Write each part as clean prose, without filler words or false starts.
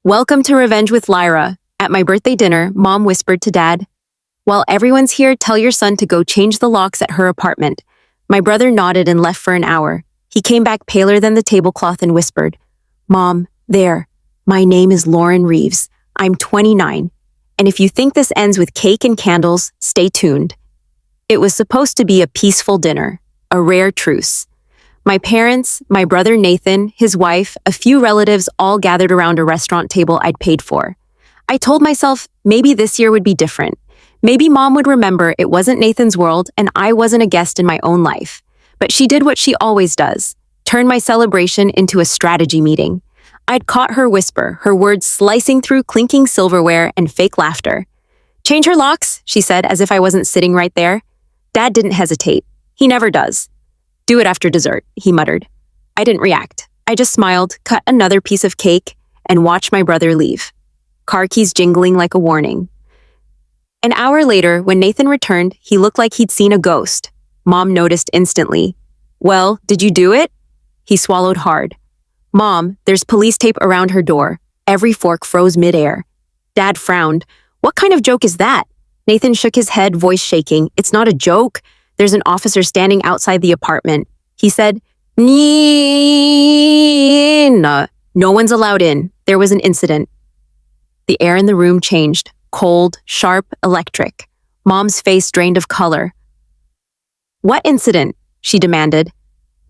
Welcome to Revenge with Lyra. At my birthday dinner, Mom whispered to Dad, "While everyone's here, tell your son to go change the locks at her apartment." My brother nodded and left for an hour. He came back paler than the tablecloth and whispered, "Mom, there. My name is Lauren Reeves. I'm 29. And if you think this ends with cake and candles, stay tuned." It was supposed to be a peaceful dinner, a rare truce. My parents, my brother Nathan, his wife, a few relatives all gathered around a restaurant table I'd paid for. I told myself maybe this year would be different. Maybe Mom would remember it wasn't Nathan's world and I wasn't a guest in my own life. But she did what she always does, turn my celebration into a strategy meeting. I'd caught her whisper, her words slicing through clinking silverware and fake laughter. "Change her locks," she said, as if I wasn't sitting right there. Dad didn't hesitate. He never does. "Do it after dessert," he muttered. I didn't react. I just smiled, cut another piece of cake, and watched my brother leave. Car keys jingling like a warning. An hour later, when Nathan returned, he looked like he'd seen a ghost. Mom noticed instantly. "Well, did you do it?" He swallowed hard. "Mom, there's police tape around her door." Every fork froze midair. Dad frowned. "What kind of joke is that?" Nathan shook his head, voice shaking. "It's not a joke. There's an officer standing outside the apartment." He said, "No one's allowed in. There was an incident." The air in the room changed. Cold, sharp, electric. Mom's face drained of color. "What incident?" she demanded.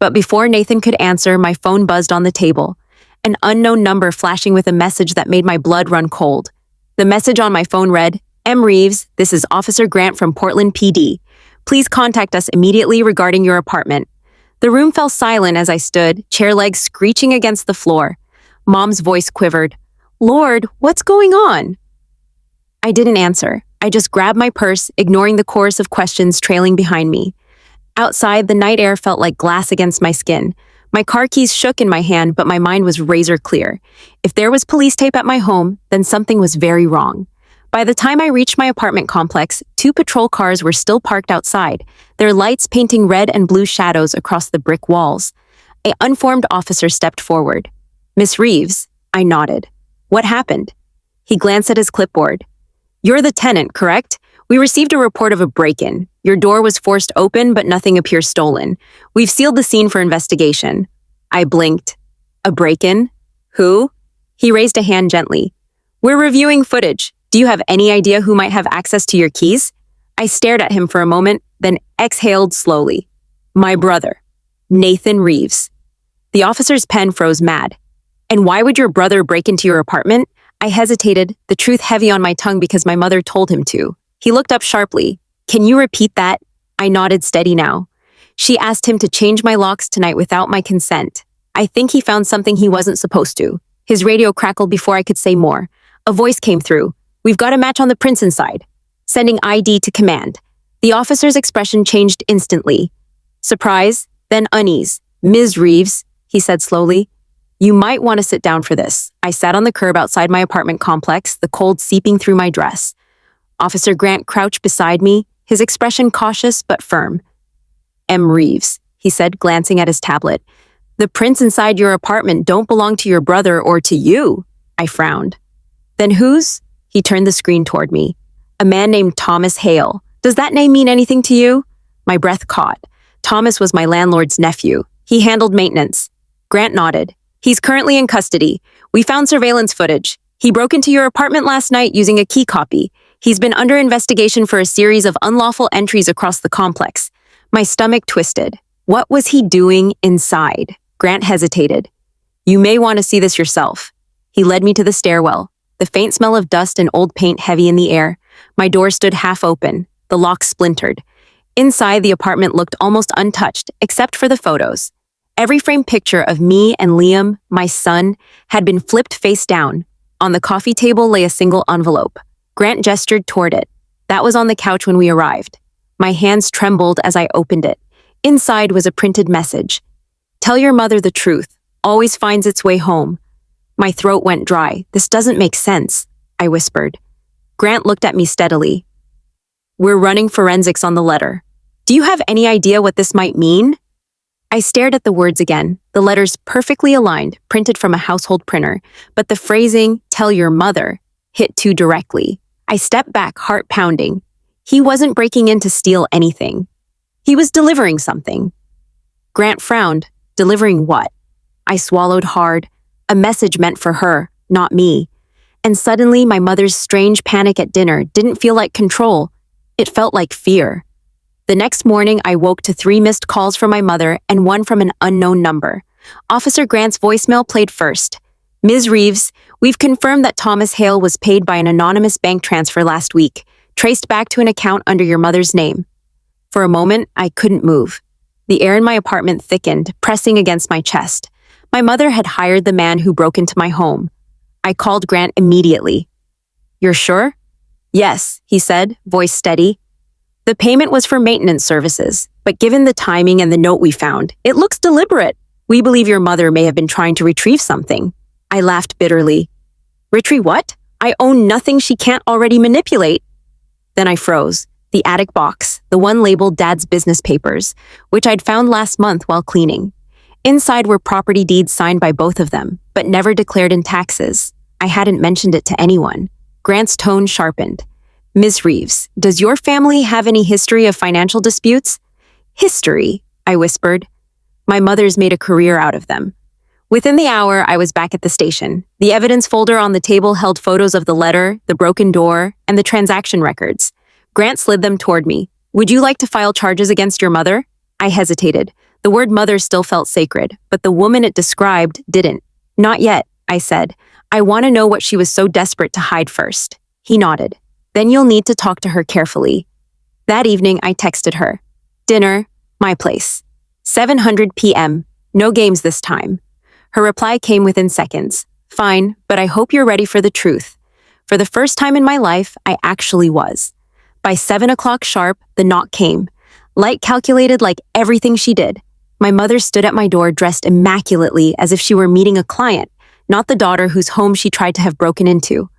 But before Nathan could answer, my phone buzzed on the table. An unknown number flashing with a message that made my blood run cold. The message on my phone read, "M. Reeves, this is Officer Grant from Portland PD. Please contact us immediately regarding your apartment." The room fell silent as I stood, chair legs screeching against the floor. Mom's voice quivered. "Lord, what's going on?" I didn't answer. I just grabbed my purse, ignoring the chorus of questions trailing behind me. Outside, the night air felt like glass against my skin. My car keys shook in my hand, but my mind was razor clear. If there was police tape at my home, then something was very wrong. By the time I reached my apartment complex, 2 patrol cars were still parked outside, their lights painting red and blue shadows across the brick walls. An unformed officer stepped forward. "Miss Reeves," I nodded. "What happened?" He glanced at his clipboard. "You're the tenant, correct? We received a report of a break-in. Your door was forced open, but nothing appears stolen. We've sealed the scene for investigation." I blinked. "A break-in? Who?" He raised a hand gently. "We're reviewing footage. Do you have any idea who might have access to your keys?" I stared at him for a moment, then exhaled slowly. "My brother, Nathan Reeves." The officer's pen froze mad. "And why would your brother break into your apartment?" I hesitated, the truth heavy on my tongue because my mother told him to. He looked up sharply. "Can you repeat that?" I nodded, steady now. "She asked him to change my locks tonight without my consent. I think he found something he wasn't supposed to." His radio crackled before I could say more. A voice came through. "We've got a match on the prints inside." Sending ID to command. The officer's expression changed instantly. Surprise, then unease. "Ms. Reeves," he said slowly, "you might want to sit down for this." I sat on the curb outside my apartment complex, the cold seeping through my dress. Officer Grant crouched beside me, his expression cautious but firm. "M. Reeves," he said, glancing at his tablet. "The prints inside your apartment don't belong to your brother or to you." I frowned. "Then whose?" He turned the screen toward me. "A man named Thomas Hale. Does that name mean anything to you?" My breath caught. Thomas was my landlord's nephew. He handled maintenance. Grant nodded. "He's currently in custody. We found surveillance footage. He broke into your apartment last night using a key copy. He's been under investigation for a series of unlawful entries across the complex." My stomach twisted. What was he doing inside? Grant hesitated. "You may want to see this yourself." He led me to the stairwell, the faint smell of dust and old paint heavy in the air. My door stood half open, the lock splintered. Inside, the apartment looked almost untouched, except for the photos. Every framed picture of me and Liam, my son, had been flipped face down. On the coffee table lay a single envelope. Grant gestured toward it. That was on the couch when we arrived. My hands trembled as I opened it. Inside was a printed message. "Tell your mother the truth. Always finds its way home." My throat went dry. "This doesn't make sense," I whispered. Grant looked at me steadily. "We're running forensics on the letter. Do you have any idea what this might mean?" I stared at the words again, the letters perfectly aligned, printed from a household printer, but the phrasing, tell your mother, hit too directly. I stepped back, heart pounding. He wasn't breaking in to steal anything. He was delivering something. Grant frowned. Delivering what? I swallowed hard. A message meant for her, not me. And suddenly, my mother's strange panic at dinner didn't feel like control. It felt like fear. The next morning, I woke to 3 missed calls from my mother and 1 from an unknown number. Officer Grant's voicemail played first. Ms. Reeves, we've confirmed that Thomas Hale was paid by an anonymous bank transfer last week, traced back to an account under your mother's name. For a moment, I couldn't move. The air in my apartment thickened, pressing against my chest. My mother had hired the man who broke into my home. I called Grant immediately. You're sure? Yes, he said, voice steady. The payment was for maintenance services, but given the timing and the note we found, it looks deliberate. We believe your mother may have been trying to retrieve something. I laughed bitterly. Retrieve what? I own nothing she can't already manipulate. Then I froze. The attic box, the one labeled Dad's business papers, which I'd found last month while cleaning. Inside were property deeds signed by both of them, but never declared in taxes. I hadn't mentioned it to anyone. Grant's tone sharpened. Ms. Reeves, does your family have any history of financial disputes? History, I whispered. My mother's made a career out of them. Within the hour, I was back at the station. The evidence folder on the table held photos of the letter, the broken door, and the transaction records. Grant slid them toward me. Would you like to file charges against your mother? I hesitated. The word mother still felt sacred, but the woman it described didn't. Not yet, I said. I want to know what she was so desperate to hide first. He nodded. Then you'll need to talk to her carefully. That evening, I texted her. Dinner, my place. 7:00 p.m. No games this time. Her reply came within seconds. Fine, but I hope you're ready for the truth. For the first time in my life, I actually was. By 7 o'clock sharp, the knock came. Light calculated like everything she did. My mother stood at my door dressed immaculately as if she were meeting a client, not the daughter whose home she tried to have broken into.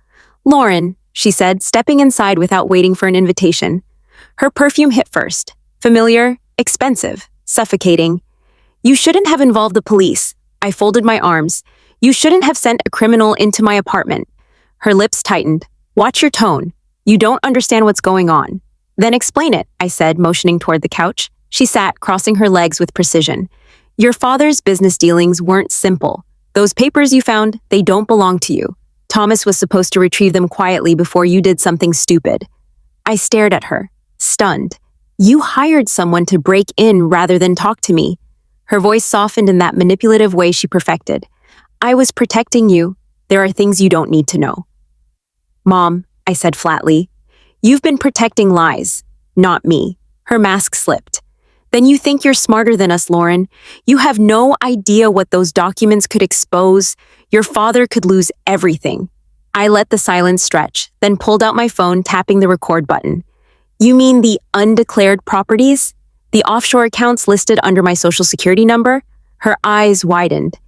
Lauren, she said, stepping inside without waiting for an invitation. Her perfume hit first. Familiar, expensive, suffocating. You shouldn't have involved the police. I folded my arms. You shouldn't have sent a criminal into my apartment. Her lips tightened. Watch your tone. You don't understand what's going on. Then explain it, I said, motioning toward the couch. She sat, crossing her legs with precision. Your father's business dealings weren't simple. Those papers you found, they don't belong to you. Thomas was supposed to retrieve them quietly before you did something stupid. I stared at her, stunned. You hired someone to break in rather than talk to me. Her voice softened in that manipulative way she perfected. I was protecting you. There are things you don't need to know. Mom, I said flatly, you've been protecting lies, not me. Her mask slipped. Then you think you're smarter than us, Lauren. You have no idea what those documents could expose. Your father could lose everything. I let the silence stretch, then pulled out my phone, tapping the record button. You mean the undeclared properties? The offshore accounts listed under my social security number? Her eyes widened.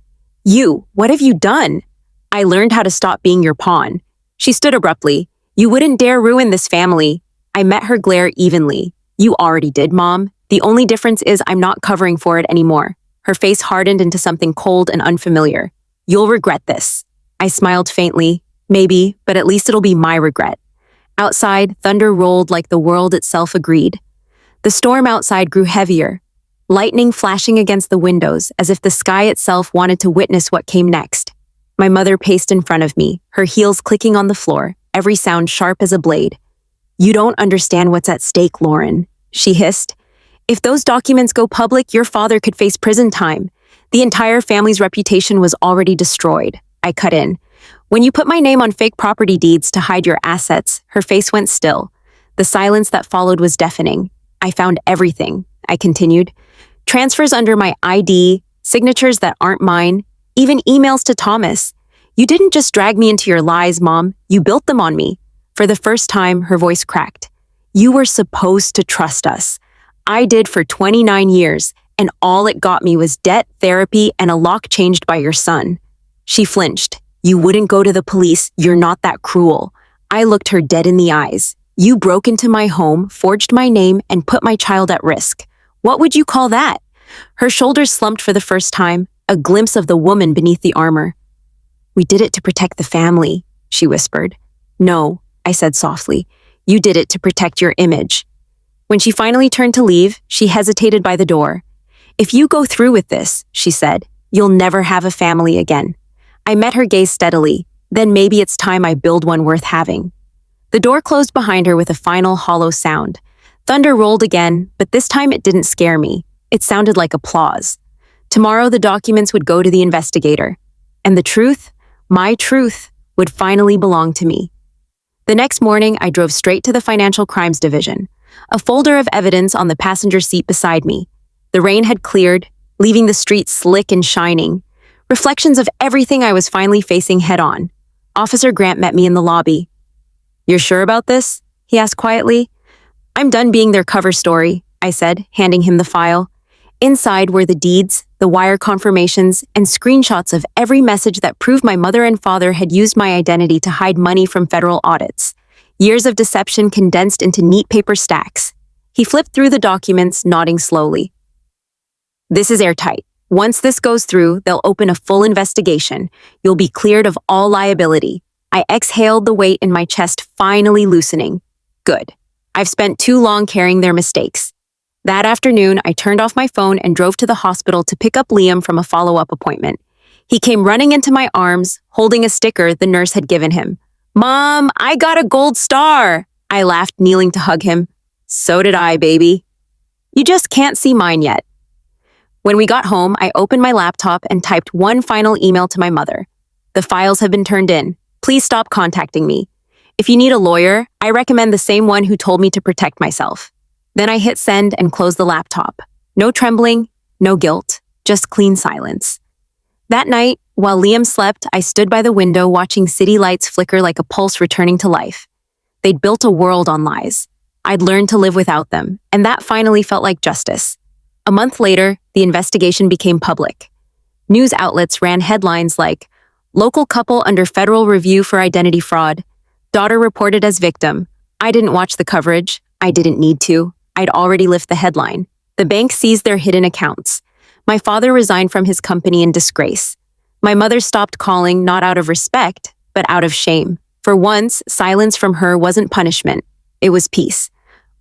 You, what have you done? I learned how to stop being your pawn. She stood abruptly. You wouldn't dare ruin this family. I met her glare evenly. You already did, Mom. The only difference is I'm not covering for it anymore. Her face hardened into something cold and unfamiliar. You'll regret this. I smiled faintly. Maybe, but at least it'll be my regret. Outside, thunder rolled like the world itself agreed. The storm outside grew heavier, lightning flashing against the windows as if the sky itself wanted to witness what came next. My mother paced in front of me, her heels clicking on the floor, every sound sharp as a blade. You don't understand what's at stake, Lauren, she hissed. If those documents go public, your father could face prison time. The entire family's reputation was already destroyed. I cut in. When you put my name on fake property deeds to hide your assets, her face went still. The silence that followed was deafening. I found everything, I continued. Transfers under my ID, signatures that aren't mine, even emails to Thomas. You didn't just drag me into your lies, Mom. You built them on me. For the first time, her voice cracked. You were supposed to trust us. I did for 29 years, and all it got me was debt, therapy, and a lock changed by your son. She flinched. You wouldn't go to the police. You're not that cruel. I looked her dead in the eyes. You broke into my home, forged my name, and put my child at risk. What would you call that? Her shoulders slumped for the first time, a glimpse of the woman beneath the armor. "We did it to protect the family," she whispered. "No," I said softly. "You did it to protect your image." When she finally turned to leave, she hesitated by the door. "If you go through with this," she said, "you'll never have a family again." I met her gaze steadily. "Then maybe it's time I build one worth having." The door closed behind her with a final hollow sound. Thunder rolled again, but this time it didn't scare me. It sounded like applause. Tomorrow the documents would go to the investigator. And the truth, my truth, would finally belong to me. The next morning, I drove straight to the Financial Crimes Division, a folder of evidence on the passenger seat beside me. The rain had cleared, leaving the streets slick and shining, reflections of everything I was finally facing head-on. Officer Grant met me in the lobby. "You're sure about this?" he asked quietly. "I'm done being their cover story," I said, handing him the file. Inside were the deeds, the wire confirmations, and screenshots of every message that proved my mother and father had used my identity to hide money from federal audits. Years of deception condensed into neat paper stacks. He flipped through the documents, nodding slowly. "This is airtight. Once this goes through, they'll open a full investigation. You'll be cleared of all liability." I exhaled, the weight in my chest finally loosening. Good. I've spent too long carrying their mistakes. That afternoon, I turned off my phone and drove to the hospital to pick up Liam from a follow-up appointment. He came running into my arms, holding a sticker the nurse had given him. "Mom, I got a gold star!" I laughed, kneeling to hug him. "So did I, baby. You just can't see mine yet." When we got home, I opened my laptop and typed one final email to my mother. "The files have been turned in. Please stop contacting me. If you need a lawyer, I recommend the same one who told me to protect myself." Then I hit send and closed the laptop. No trembling, no guilt, just clean silence. That night, while Liam slept, I stood by the window watching city lights flicker like a pulse returning to life. They'd built a world on lies. I'd learned to live without them, and that finally felt like justice. A month later, the investigation became public. News outlets ran headlines like, "Local couple under federal review for identity fraud. Daughter reported as victim." I didn't watch the coverage. I didn't need to. I'd already lifted the headline. The bank seized their hidden accounts. My father resigned from his company in disgrace. My mother stopped calling, not out of respect, but out of shame. For once, silence from her wasn't punishment. It was peace.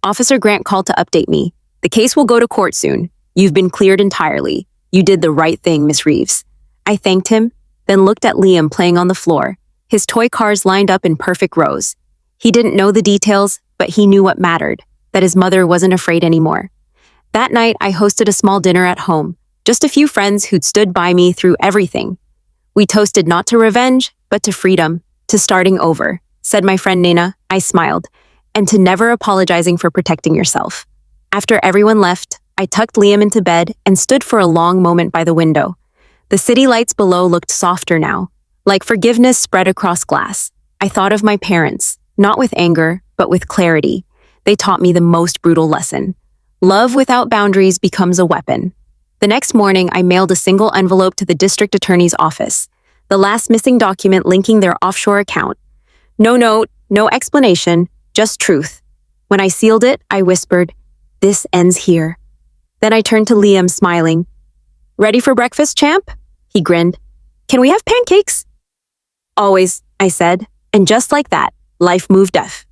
Officer Grant called to update me. "The case will go to court soon. You've been cleared entirely. You did the right thing, Miss Reeves." I thanked him, then looked at Liam playing on the floor, his toy cars lined up in perfect rows. He didn't know the details, but he knew what mattered, that his mother wasn't afraid anymore. That night, I hosted a small dinner at home, just a few friends who'd stood by me through everything. We toasted not to revenge, but to freedom, to starting over, said my friend Nina. I smiled, and to never apologizing for protecting yourself. After everyone left, I tucked Liam into bed and stood for a long moment by the window. The city lights below looked softer now, like forgiveness spread across glass. I thought of my parents, not with anger, but with clarity. They taught me the most brutal lesson. Love without boundaries becomes a weapon. The next morning, I mailed a single envelope to the district attorney's office, the last missing document linking their offshore account. No note, no explanation, just truth. When I sealed it, I whispered, "This ends here." Then I turned to Liam, smiling. "Ready for breakfast, champ?" He grinned. "Can we have pancakes?" "Always," I said, and just like that, life moved off.